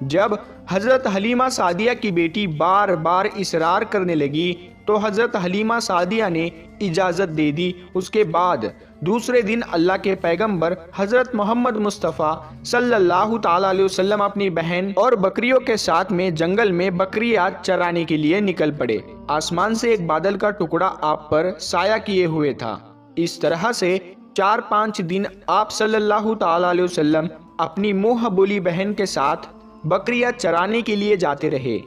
جب حضرت حلیمہ سعدیہ کی بیٹی بار بار اصرار کرنے لگی تو حضرت حلیمہ سعدیہ نے اجازت دے دی۔ اس کے بعد دوسرے دن اللہ کے پیغمبر حضرت محمد مصطفیٰ صلی اللہ تعالیٰ علیہ وسلم اپنی بہن اور بکریوں کے ساتھ میں جنگل میں بکریات چرانے کے لیے نکل پڑے۔ آسمان سے ایک بادل کا ٹکڑا آپ پر سایہ کیے ہوئے تھا۔ اس طرح سے 4-5 دن آپ صلی اللہ تعالیٰ علیہ وسلم اپنی منہ بولی بہن کے ساتھ بکریاں چرانے کے لیے جاتے رہے۔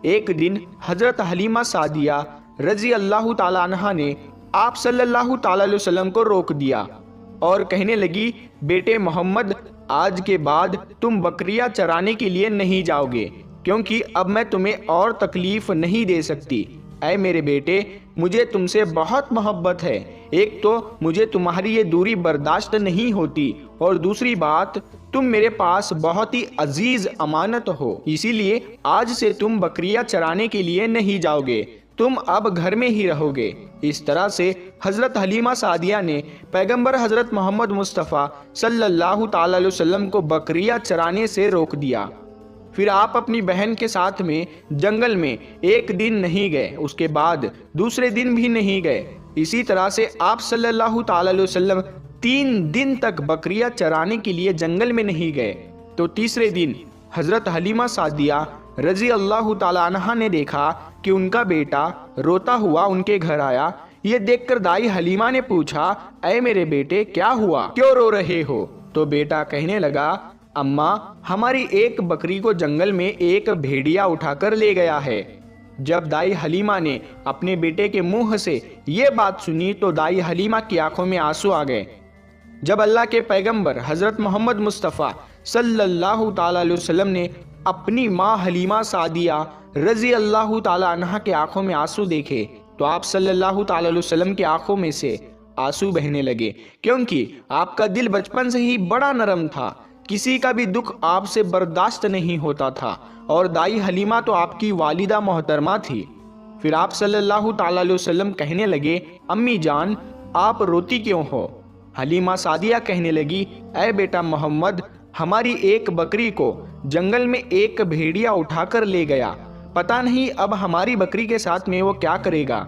ایک دن حضرت حلیمہ سعدیہ رضی اللہ تعالیٰ عنہا نے آپ صلی اللہ تعالیٰ علیہ وسلم کو روک دیا اور کہنے لگی، بیٹے محمد، آج کے بعد تم بکریاں چرانے کے لیے نہیں جاؤ گے، کیونکہ اب میں تمہیں اور تکلیف نہیں دے سکتی۔ اے میرے بیٹے، مجھے تم سے بہت محبت ہے۔ ایک تو مجھے تمہاری یہ دوری برداشت نہیں ہوتی، اور دوسری بات، تم میرے پاس بہت ہی عزیز امانت ہو، اسی لیے آج سے تم بکریاں چرانے کے لیے نہیں جاؤ گے، تم اب گھر میں ہی رہو گے۔ اس طرح سے حضرت حلیمہ سعدیہ نے پیغمبر حضرت محمد مصطفیٰ صلی اللہ تعالیٰ علیہ وسلم کو بکریاں چرانے سے روک دیا۔ پھر آپ اپنی بہن کے ساتھ میں جنگل میں ایک دن نہیں گئے، اس کے بعد دوسرے دن بھی نہیں گئے۔ اسی طرح سے آپ صلی اللہ تعالیٰ علیہ وسلم 3 دن تک بکریاں چرانے کے لیے جنگل میں نہیں گئے۔ تو تیسرے دن حضرت حلیمہ سعدیہ رضی اللہ تعالیٰ عنہا نے دیکھا کہ ان کا بیٹا روتا ہوا ان کے گھر آیا۔ یہ دیکھ کر دائی حلیمہ نے پوچھا، اے میرے بیٹے، کیا ہوا، کیوں رو رہے ہو؟ تو بیٹا کہنے لگا، اماں، ہماری ایک بکری کو جنگل میں ایک بھیڑیا اٹھا کر لے گیا ہے۔ جب دائی حلیمہ نے اپنے بیٹے کے منہ سے یہ بات سنی تو دائی حلیمہ کی آنکھوں میں آنسو آ گئے۔ جب اللہ کے پیغمبر حضرت محمد مصطفیٰ صلی اللہ تعالیٰ علیہ وسلم نے اپنی ماں حلیمہ سعدیہ رضی اللہ تعالیٰ عنہا کے آنکھوں میں آنسو دیکھے تو آپ صلی اللہ تعالیٰ علیہ وسلم کے آنکھوں میں سے آنسو بہنے لگے، کیونکہ آپ کا دل بچپن سے ہی بڑا نرم تھا، کسی کا بھی دکھ آپ سے برداشت نہیں ہوتا تھا، اور دائی حلیمہ تو آپ کی والدہ محترمہ تھی۔ پھر آپ صلی اللہ تعالیٰ علیہ وسلم کہنے لگے، امی جان، آپ روتی کیوں ہو؟ حلیمہ سعدیہ کہنے لگی، اے بیٹا محمد، ہماری ایک بکری کو جنگل میں ایک بھیڑیا اٹھا کر لے گیا، پتہ نہیں اب ہماری بکری کے ساتھ میں وہ کیا کرے گا۔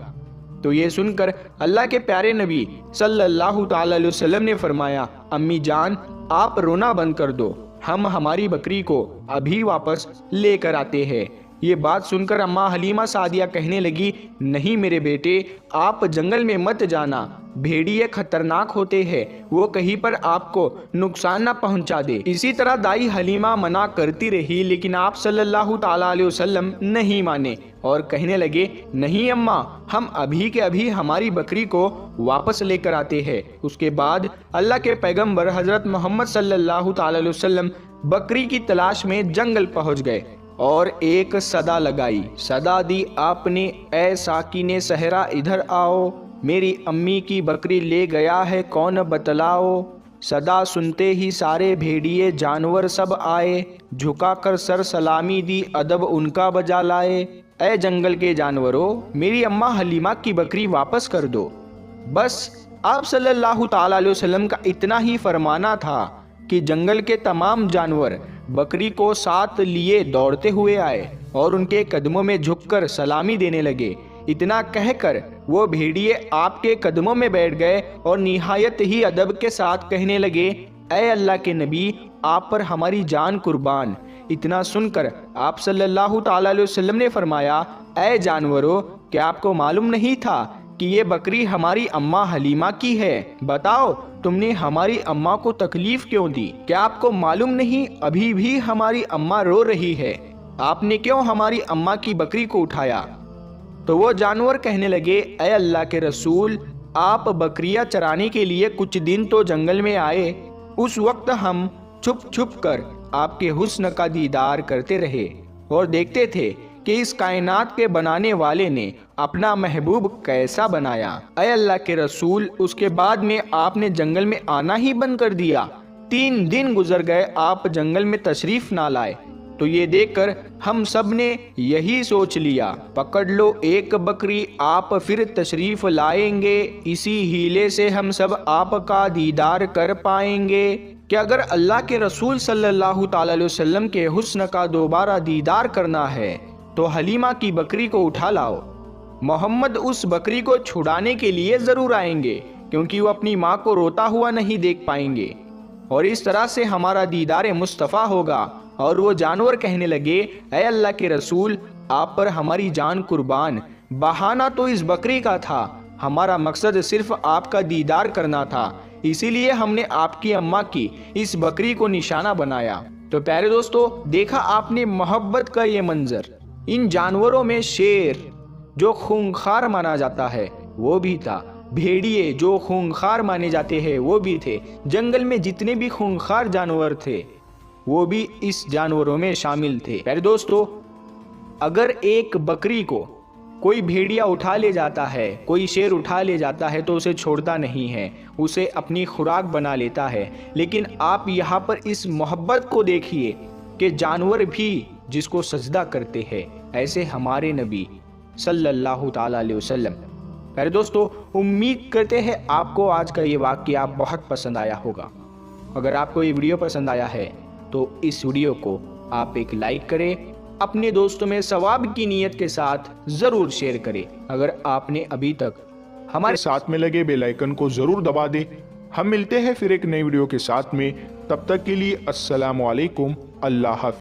تو یہ سن کر اللہ کے پیارے نبی صلی اللہ تعالیٰ علیہ وسلم نے فرمایا، امی جان، آپ رونا بند کر دو، ہم ہماری بکری کو ابھی واپس لے کر آتے ہیں۔ یہ بات سن کر اماں حلیمہ سعدیہ کہنے لگی، نہیں میرے بیٹے، آپ جنگل میں مت جانا، بھیڑیے خطرناک ہوتے ہیں، وہ کہیں پر آپ کو نقصان نہ پہنچا دے۔ اسی طرح دائی حلیمہ منع کرتی رہی، لیکن آپ صلی اللہ تعالیٰ علیہ وسلم نہیں مانے اور کہنے لگے، نہیں اماں، ہم ابھی کے ابھی ہماری بکری کو واپس لے کر آتے ہیں۔ اس کے بعد اللہ کے پیغمبر حضرت محمد صلی اللہ تعالیٰ علیہ وسلم بکری کی تلاش میں جنگل پہنچ گئے اور ایک صدا لگائی، صدا دی آپ نے، اے ساکن صحرا ادھر آؤ، میری امی کی بکری لے گیا ہے کون بتلاؤ۔ صدا سنتے ہی سارے بھیڑیے جانور سب آئے، جھکا کر سر سلامی دی ادب ان کا بجا لائے۔ اے جنگل کے جانوروں، میری اماں حلیمہ کی بکری واپس کر دو۔ بس آپ صلی اللہ تعالیٰ علیہ وسلم کا اتنا ہی فرمانا تھا کہ جنگل کے تمام جانور بکری کو ساتھ لیے دوڑتے ہوئے آئے اور ان کے قدموں میں جھک کر سلامی دینے لگے۔ اتنا کہہ کر وہ بھیڑیے آپ کے قدموں میں بیٹھ گئے اور نہایت ہی ادب کے ساتھ کہنے لگے، اے اللہ کے نبی، آپ پر ہماری جان قربان۔ اتنا سن کر آپ صلی اللہ تعالیٰ علیہ وسلم نے فرمایا، اے جانوروں، کیا آپ کو معلوم نہیں تھا کہ یہ بکری ہماری اماں حلیمہ کی ہے؟ بتاؤ، تم نے ہماری اماں کو تکلیف کیوں دی؟ کیا آپ کو معلوم نہیں ابھی بھی ہماری اماں رو رہی ہے؟ آپ نے کیوں ہماری اماں کی بکری کو اٹھایا؟ تو وہ جانور کہنے لگے، اے اللہ کے رسول، آپ بکریاں چرانے کے لیے کچھ دن تو جنگل میں آئے، اس وقت ہم چھپ چھپ کر آپ کے حسن کا دیدار کرتے رہے اور دیکھتے تھے کہ اس کائنات کے بنانے والے نے اپنا محبوب کیسا بنایا۔ اے اللہ کے رسول، اس کے بعد میں آپ نے جنگل میں آنا ہی بند کر دیا، 3 دن گزر گئے، آپ جنگل میں تشریف نہ لائے۔ تو یہ دیکھ کر ہم سب نے یہی سوچ لیا، پکڑ لو ایک بکری، آپ پھر تشریف لائیں گے، اسی ہیلے سے ہم سب آپ کا دیدار کر پائیں گے۔ کہ اگر اللہ کے رسول صلی اللہ تعالی علیہ وسلم کے حسن کا دوبارہ دیدار کرنا ہے تو حلیمہ کی بکری کو اٹھا لاؤ۔ محمد اس بکری کو چھڑانے کے لیے ضرور آئیں گے، کیونکہ وہ اپنی ماں کو روتا ہوا نہیں دیکھ پائیں گے، اور اس طرح سے ہمارا دیدار مصطفیٰ ہوگا۔ اور وہ جانور کہنے لگے، اے اللہ کے رسول، آپ پر ہماری جان قربان، بہانہ تو اس بکری کا تھا، ہمارا مقصد صرف آپ کا دیدار کرنا تھا، اسی لیے ہم نے آپ کی اماں کی اس بکری کو نشانہ بنایا۔ تو پیارے دوستو، دیکھا آپ نے محبت کا یہ منظر۔ ان جانوروں میں شیر جو خونخوار مانا جاتا ہے وہ بھی تھا، بھیڑیے جو خونخوار مانے جاتے ہیں وہ بھی تھے، جنگل میں جتنے بھی خونخوار جانور تھے وہ بھی اس جانوروں میں شامل تھے۔ پیارے دوستو، اگر ایک بکری کو کوئی بھیڑیا اٹھا لے جاتا ہے، کوئی شیر اٹھا لے جاتا ہے تو اسے چھوڑتا نہیں ہے، اسے اپنی خوراک بنا لیتا ہے، لیکن آپ یہاں پر اس محبت کو دیکھیے کہ جانور بھی جس کو سجدہ کرتے ہیں، ایسے ہمارے نبی صلی اللہ تعالی علیہ وسلم۔ پیارے دوستو، امید کرتے ہیں آپ کو آج کا یہ واقعہ بہت پسند آیا ہوگا۔ اگر آپ کو یہ ویڈیو پسند آیا ہے تو اس ویڈیو کو آپ ایک لائک کریں، اپنے دوستوں میں ثواب کی نیت کے ساتھ ضرور شیئر کریں۔ اگر آپ نے ابھی تک ہمارے ساتھ میں لگے بیل آئیکن کو ضرور دبا دیں۔ ہم ملتے ہیں پھر ایک نئی ویڈیو کے ساتھ میں، تب تک کے لیے السلام علیکم، اللہ حافظ۔